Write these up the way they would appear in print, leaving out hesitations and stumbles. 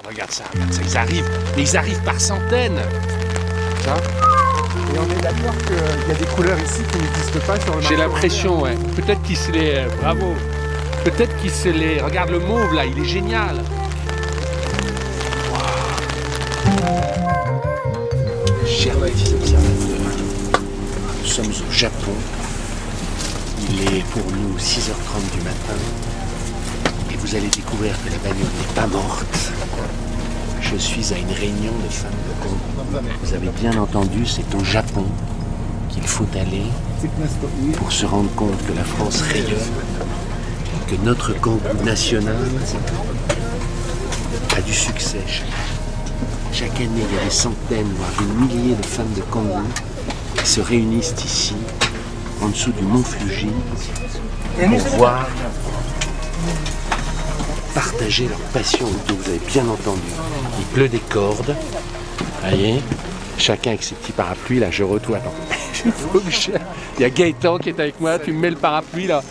regarde ça, ils arrivent, mais ils arrivent par centaines. Ça. Et on est d'accord qu'il y a des couleurs ici qui n'existent pas sur le marché. J'ai l'impression, ouais. Peut-être qu'ils se les... bravo. Peut-être qu'ils se les... Regarde le mauve, là, il est génial. Chers petits observateurs, nous sommes au Japon. Il est pour nous 6h30 du matin. Et vous allez découvrir que la bagnole n'est pas morte. Je suis à une réunion de femmes de Congo. Vous avez bien entendu, c'est au Japon qu'il faut aller pour se rendre compte que la France rayonne, que notre Congo national a du succès. Chaque année, il y a des centaines, voire des milliers de femmes de Congo qui se réunissent ici, en dessous du mont Fuji, pour voir partager leur passion. Vous avez bien entendu. Il pleut des cordes. Voyez, chacun avec ses petits parapluies. Là, je retourne. Attends. Il y a Gaëtan qui est avec moi. Tu me mets le parapluie là.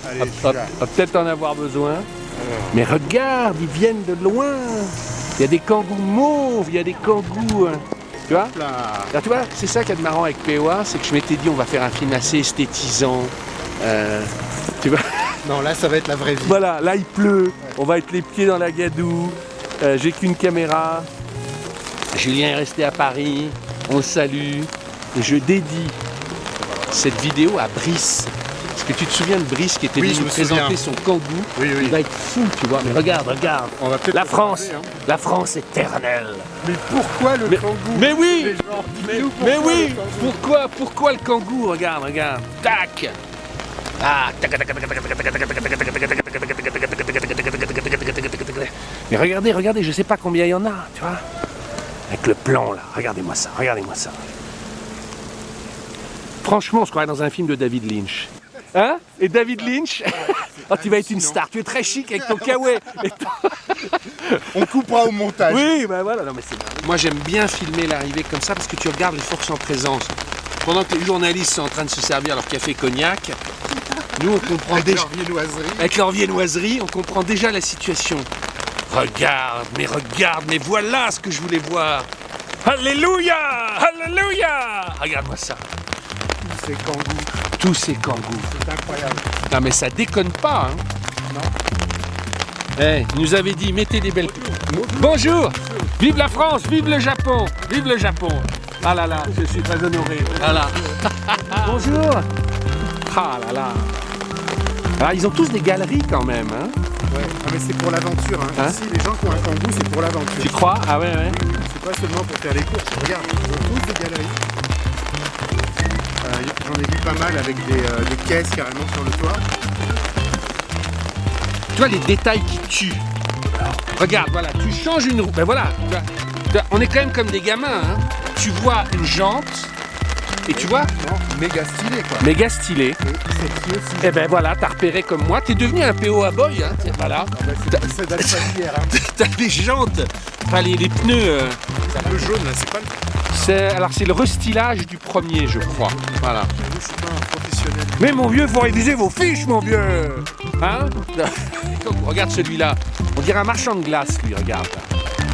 Va peut-être en avoir besoin. Mais regarde, ils viennent de loin. Il y a des kangous mauves. Il y a des kangous. Tu vois? Là, tu vois, c'est ça qui est de marrant avec POA, c'est que je m'étais dit on va faire un film assez esthétisant. Tu vois? Non, là, ça va être la vraie vie. Voilà, là il pleut, on va être les pieds dans la gadoue, j'ai qu'une caméra, Julien est resté à Paris, on le salue, et je dédie cette vidéo à Brice. Est-ce que tu te souviens de Brice qui était venu nous présenter son kangou? Oui. Il va être fou, tu vois, mais regarde, On va la France, parler, hein. La France éternelle. Mais pourquoi le kangou? Mais oui, mais oui, le kangou? pourquoi le kangou? Regarde, tac. Ah, mais regardez, je sais pas combien il y en a, tu vois. Avec le plan là, regardez-moi ça. Franchement, on se croirait dans un film de David Lynch. Hein? Et David Lynch, oh, tu vas être une star, tu es très chic avec ton kawaii. On coupera au montage. Oui, ben voilà, non mais c'est... Moi j'aime bien filmer l'arrivée comme ça parce que tu regardes les forces en présence. Pendant que les journalistes sont en train de se servir leur café cognac, nous on comprend Avec déjà... leur viennoiserie. Avec leur viennoiserie, on comprend déjà la situation. Regarde, mais voilà ce que je voulais voir. Alléluia! Regarde-moi ça. Tous ces kangous. C'est incroyable. Non mais ça déconne pas, hein. Non. Eh, il nous avait dit, mettez des belles... Bonjour. Vive la France, vive le Japon. Ah là là, je suis très honoré. Voilà. Bonjour. Ah là là. Alors, ils ont tous des galeries quand même, hein. Ouais, mais c'est pour l'aventure. Hein. Ici, les gens qui ont un kangou, c'est pour l'aventure. Tu crois? Ah ouais. C'est pas seulement pour faire les courses. Regarde, ils ont tous des galeries. J'en ai vu pas mal avec des caisses carrément sur le toit. Tu vois les détails qui tuent. Regarde, voilà, tu changes une roue. Ben voilà, on est quand même comme des gamins, hein. Tu vois une jante et tu vois. Non, méga stylé quoi. Méga stylé. Et c'est aussi. Et ben voilà, t'as repéré comme moi. T'es devenu un POA boy, hein. Voilà. C'est d'Alpha-Hier. Hein. T'as des jantes, enfin les pneus. C'est un peu jaune là, c'est pas le. C'est le restylage du premier, je crois. Voilà. Je suis pas un professionnel. Mais mon vieux, faut réviser vos fiches, mon vieux. Hein? Regarde celui-là. On dirait un marchand de glace, lui, regarde.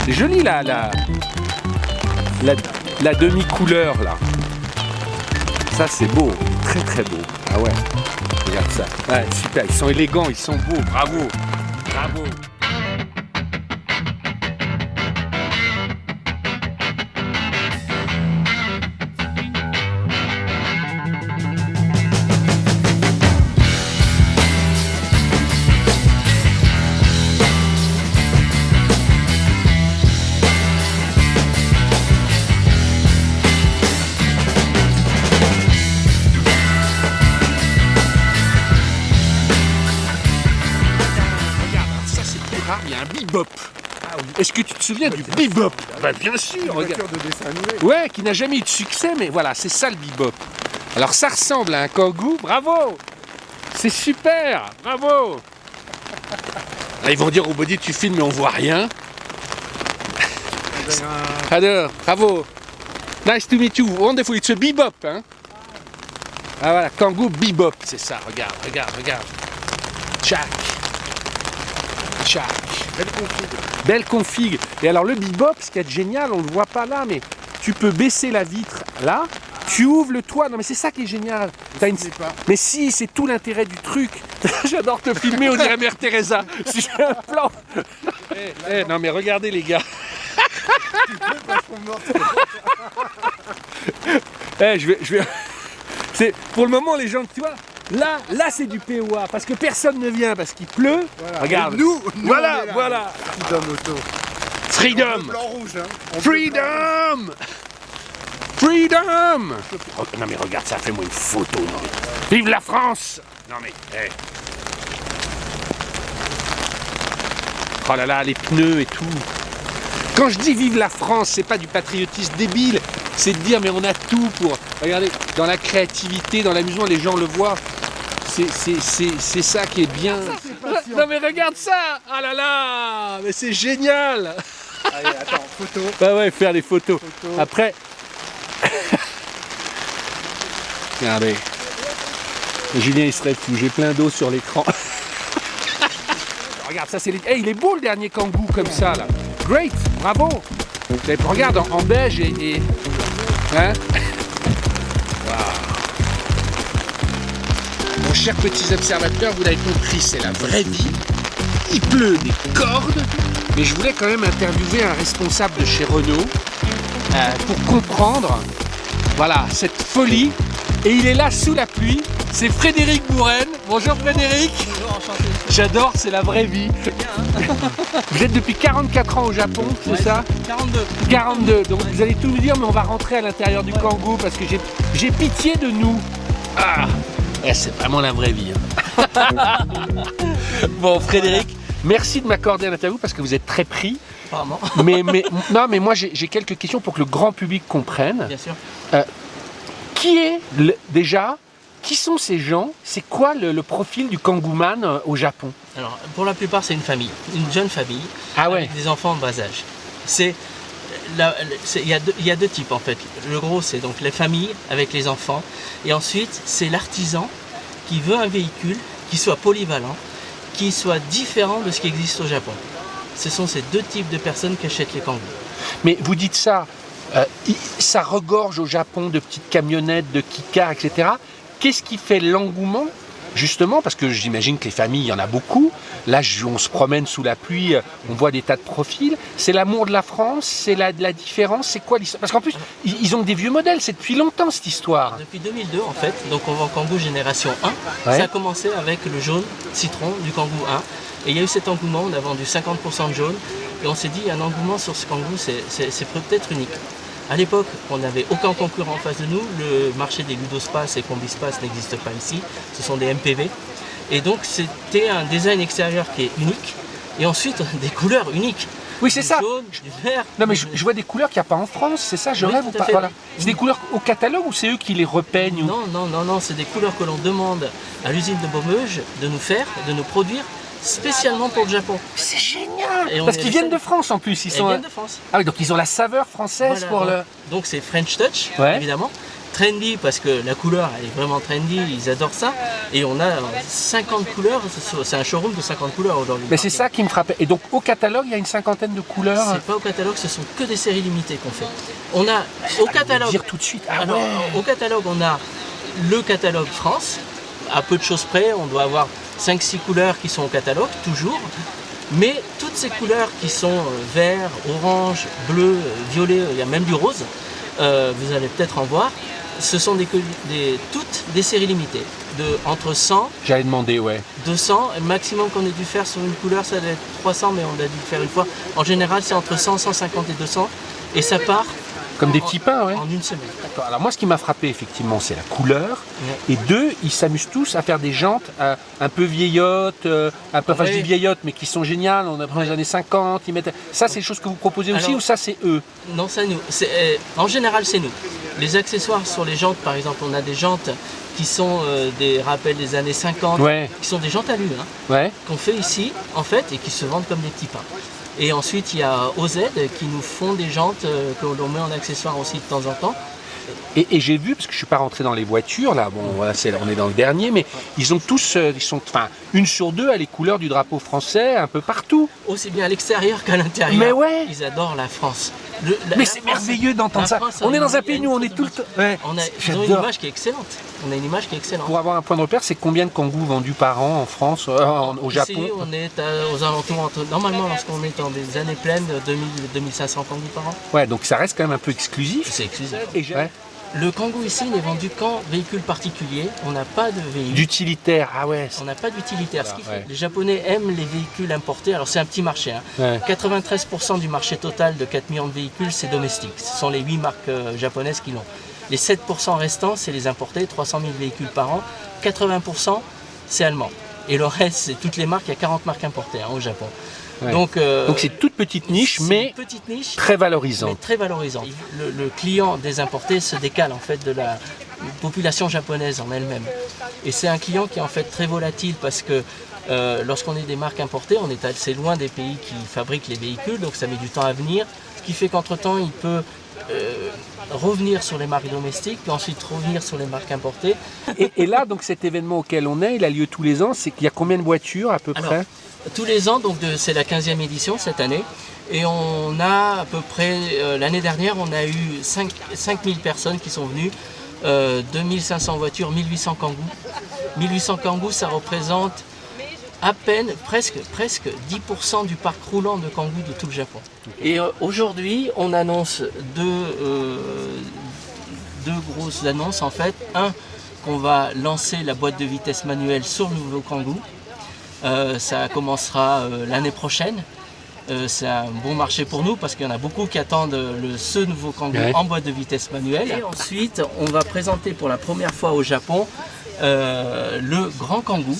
C'est joli, là, la demi-couleur, là. Ça, c'est beau. Très, très beau. Ah ouais. Regarde ça. Ouais, super. Ils sont élégants, ils sont beaux. Bravo. Il y a un bebop. Ah oui. Est-ce que tu te souviens du bebop? Bah, bien sûr, Une regarde. voiture de dessin animé. Ouais, qui n'a jamais eu de succès, mais voilà, c'est ça le bebop. Alors ça ressemble à un kangou, bravo. C'est super, bravo. Là, ils vont dire au body, tu filmes mais on voit rien. Alors, bravo. Nice to meet you, wonderful, it's a bebop, hein. Ah voilà, kangou bebop, c'est ça, regarde. Tchac. Belle config. Belle config. Et alors le bebop, ce qui est génial, on ne le voit pas là, mais tu peux baisser la vitre là, tu ouvres le toit. Non mais c'est ça qui est génial. T'as une... Mais si, c'est tout l'intérêt du truc. J'adore te filmer, on dirait Mère Teresa. Si j'ai un plan. Non mais regardez les gars. Je vais... C'est pour le moment les gens, tu vois. Là c'est du POA parce que personne ne vient parce qu'il pleut. Voilà. Regarde. Et nous voilà. Freedom Auto. Freedom. Blanc rouge, hein. Freedom. Freedom. Oh, non mais regarde ça, fais-moi une photo. Non, mais... Vive la France. Non mais. Oh là là, les pneus et tout. Quand je dis vive la France, c'est pas du patriotisme débile. C'est de dire mais on a tout pour. Regardez, dans la créativité, dans l'amusement, les gens le voient. C'est ça qui est bien. Non mais regarde ça. Ah là là. Mais c'est génial. Allez, attends, photo. Bah ouais, faire des photos. Après. Regardez. Julien il serait fou, j'ai plein d'eau sur l'écran. Regarde, ça c'est les... Hey, il est beau le dernier Kangoo comme ça là. Great, bravo. Regarde en beige et... Hein? Wow. Mon cher petits observateurs, vous l'avez compris, c'est la vraie vie. Il pleut des cordes, mais je voulais quand même interviewer un responsable de chez Renault pour comprendre, voilà, cette folie. Et il est là sous la pluie, c'est Frédéric Bourren. Bonjour Frédéric. Bonjour, enchanté. J'adore, c'est la vraie vie. Vous êtes depuis 44 ans au Japon, c'est ça? 42. 42, donc vous allez tout nous dire, mais on va rentrer à l'intérieur du Kangoo parce que j'ai pitié de nous. Ah, c'est vraiment la vraie vie. Hein. Bon Frédéric, merci de m'accorder un interview parce que vous êtes très pris. Apparemment. Non, mais moi j'ai quelques questions pour que le grand public comprenne. Bien sûr. Qui sont ces gens? C'est quoi le profil du Kangooman au Japon? Alors, pour la plupart, c'est une famille, une jeune famille, avec des enfants en bas âge. Il y a deux types en fait. Le gros, c'est donc les familles avec les enfants. Et ensuite, c'est l'artisan qui veut un véhicule qui soit polyvalent, qui soit différent de ce qui existe au Japon. Ce sont ces deux types de personnes qui achètent les Kangoo. Mais vous dites ça, ça regorge au Japon de petites camionnettes, de kikars, etc. Qu'est-ce qui fait l'engouement? Justement, parce que j'imagine que les familles, il y en a beaucoup. Là, on se promène sous la pluie, on voit des tas de profils. C'est l'amour de la France, c'est la différence, c'est quoi l'histoire? Parce qu'en plus, ils ont des vieux modèles, c'est depuis longtemps cette histoire. Depuis 2002, en fait, donc on va en Kangoo génération 1. Ouais. Ça a commencé avec le jaune citron du Kangoo 1. Et il y a eu cet engouement, on a vendu 50% de jaune. Et on s'est dit, un engouement sur ce Kangoo, c'est peut-être unique. À l'époque, on n'avait aucun concurrent en face de nous. Le marché des Ludospace et Combispace n'existe pas ici. Ce sont des MPV. Et donc, c'était un design extérieur qui est unique. Et ensuite, des couleurs uniques. Oui, c'est ça. Du jaune, du vert. Non, mais je vois des couleurs qu'il n'y a pas en France, c'est ça? Je Oui, rêve tout ou à pas? fait. Voilà. C'est des couleurs au catalogue ou c'est eux qui les repeignent? Non, c'est des couleurs que l'on demande à l'usine de Baumeuge de nous faire, de nous produire spécialement pour le Japon. C'est génial! Et Parce qu'ils viennent de France en plus. Ils viennent de France. Ah oui, donc ils ont la saveur française Voilà, pour le... Donc c'est French Touch, Ouais. évidemment. Trendy parce que la couleur elle est vraiment trendy, ils adorent ça. Et on a 50 couleurs, c'est un showroom de 50 couleurs aujourd'hui. Mais c'est ça qui me frappait. Et donc au catalogue, il y a une cinquantaine de couleurs. C'est pas au catalogue, ce sont que des séries limitées qu'on fait. On a au catalogue. Dire tout de suite. Ah Alors, ouais. au catalogue, on a le catalogue France. À peu de choses près, on doit avoir 5-6 couleurs qui sont au catalogue, toujours. Mais toutes ces couleurs qui sont vert, orange, bleu, violet, il y a même du rose, vous allez peut-être en voir, ce sont toutes des séries limitées. Entre 100, J'allais demander, ouais. 200, le maximum qu'on ait dû faire sur une couleur, ça doit être 300, mais on a dû le faire une fois. En général, c'est entre 100, 150 et 200. Et ça part Comme des petits pains, ouais. en une semaine. D'accord. Alors moi, ce qui m'a frappé, effectivement, c'est la couleur. Ouais. Et deux, ils s'amusent tous à faire des jantes un peu vieillottes, enfin je dis vieillottes, mais qui sont géniales. On a pris les années 50, ils mettent... Ça, c'est des choses que vous proposez aussi, Alors, ou ça, c'est eux? Non, ça nous. En général, c'est nous. Les accessoires sur les jantes, par exemple, on a des jantes qui sont des rappels des années 50, Ouais. qui sont des jantes à l'huile, Ouais. qu'on fait ici, en fait, et qui se vendent comme des petits pains. Et ensuite, il y a OZ qui nous font des jantes que l'on met en accessoire aussi de temps en temps. Et j'ai vu, parce que je suis pas rentré dans les voitures, là, bon, voilà, on est dans le dernier, mais ils ont tous, enfin, une sur deux a les couleurs du drapeau français un peu partout. Aussi bien à l'extérieur qu'à l'intérieur. Mais ouais. Ils adorent la France. Mais c'est merveilleux d'entendre ça. On est dans un pays, nous, on est tout le temps. Ouais, ils ont une image qui est excellente. On a une image qui est excellente. Pour avoir un point de repère, c'est combien de kangous vendus par an en France, au Japon? Ici, on est aux alentours, normalement, lorsqu'on est dans des années pleines, 2500 kangous par an. Ouais, donc ça reste quand même un peu exclusif. C'est exclusif. Ouais. Le kangou ici n'est vendu qu'en véhicule particulier. On n'a pas de véhicule. D'utilitaire, ah ouais. On n'a pas d'utilitaire. Ce qui fait Ouais. les Japonais aiment les véhicules importés. Alors c'est un petit marché. Hein. Ouais. 93% du marché total de 4 millions de véhicules, c'est domestique. Ce sont les 8 marques japonaises qui l'ont. Les 7% restants, c'est les importés, 300 000 véhicules par an. 80%, c'est allemand. Et le reste, c'est toutes les marques. Il y a 40 marques importées au Japon. Ouais. Donc c'est une toute petite niche, mais une petite niche, très valorisante. mais très valorisant. Le client des importés se décale en fait de la population japonaise en elle-même. Et c'est un client qui est en fait très volatile parce que lorsqu'on est des marques importées, on est assez loin des pays qui fabriquent les véhicules, donc ça met du temps à venir. Ce qui fait qu'entre-temps, il peut revenir sur les marques domestiques, puis ensuite revenir sur les marques importées. Et là, donc cet événement auquel on est, il a lieu tous les ans. C'est qu'il y a combien de voitures à peu près? Tous les ans, donc c'est la 15e édition cette année, et on a à peu près, l'année dernière, on a eu 5000 personnes qui sont venues, 2500 voitures, 1800 kangous. 1800 kangous, ça représente à peine, presque 10% du parc roulant de kangous de tout le Japon. Et aujourd'hui, on annonce deux grosses annonces en fait. Un, qu'on va lancer la boîte de vitesse manuelle sur le nouveau kangou. Ça commencera l'année prochaine. C'est un bon marché pour nous parce qu'il y en a beaucoup qui attendent ce nouveau kangou en boîte de vitesse manuelle. Et ensuite, on va présenter pour la première fois au Japon le grand kangou.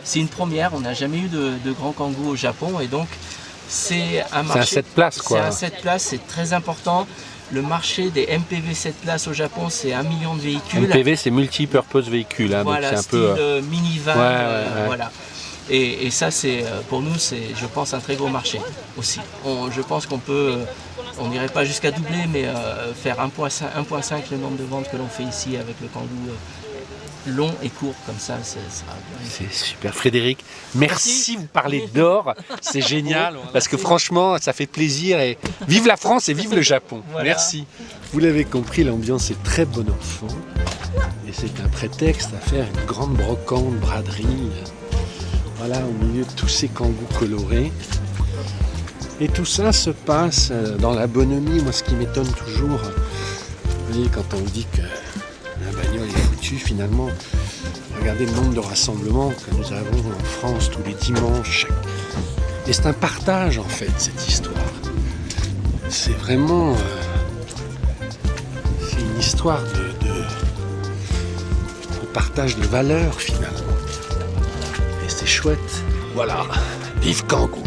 C'est une première, on n'a jamais eu de grand kangou au Japon et donc c'est un marché. C'est un 7 places quoi. C'est un 7 places, c'est très important. Le marché des MPV 7 places au Japon, c'est 1 million de véhicules. MPV, c'est multi-purpose véhicule. Hein, voilà, donc c'est style un peu minivan. Voilà. Et ça, c'est pour nous, c'est, je pense, un très gros marché aussi. Je pense qu'on peut, on n'irait pas jusqu'à doubler, mais faire 1,5 le nombre de ventes que l'on fait ici avec le kangou long et court comme ça. C'est super. Frédéric, merci. Vous parlez d'or, c'est génial. Parce que franchement, ça fait plaisir. Et vive la France et vive le Japon. Voilà. Merci. Vous l'avez compris, l'ambiance est très bon enfant. Et c'est un prétexte à faire une grande brocante, braderie. Voilà, au milieu de tous ces kangous colorés. Et tout ça se passe dans la bonhomie. Moi, ce qui m'étonne toujours, vous voyez, quand on dit que la bagnole est foutue, finalement, regardez le nombre de rassemblements que nous avons en France tous les dimanches. Et c'est un partage, en fait, cette histoire. C'est vraiment... c'est une histoire de partage de valeurs, finalement. Et c'est chouette. Voilà, vive Kangoo!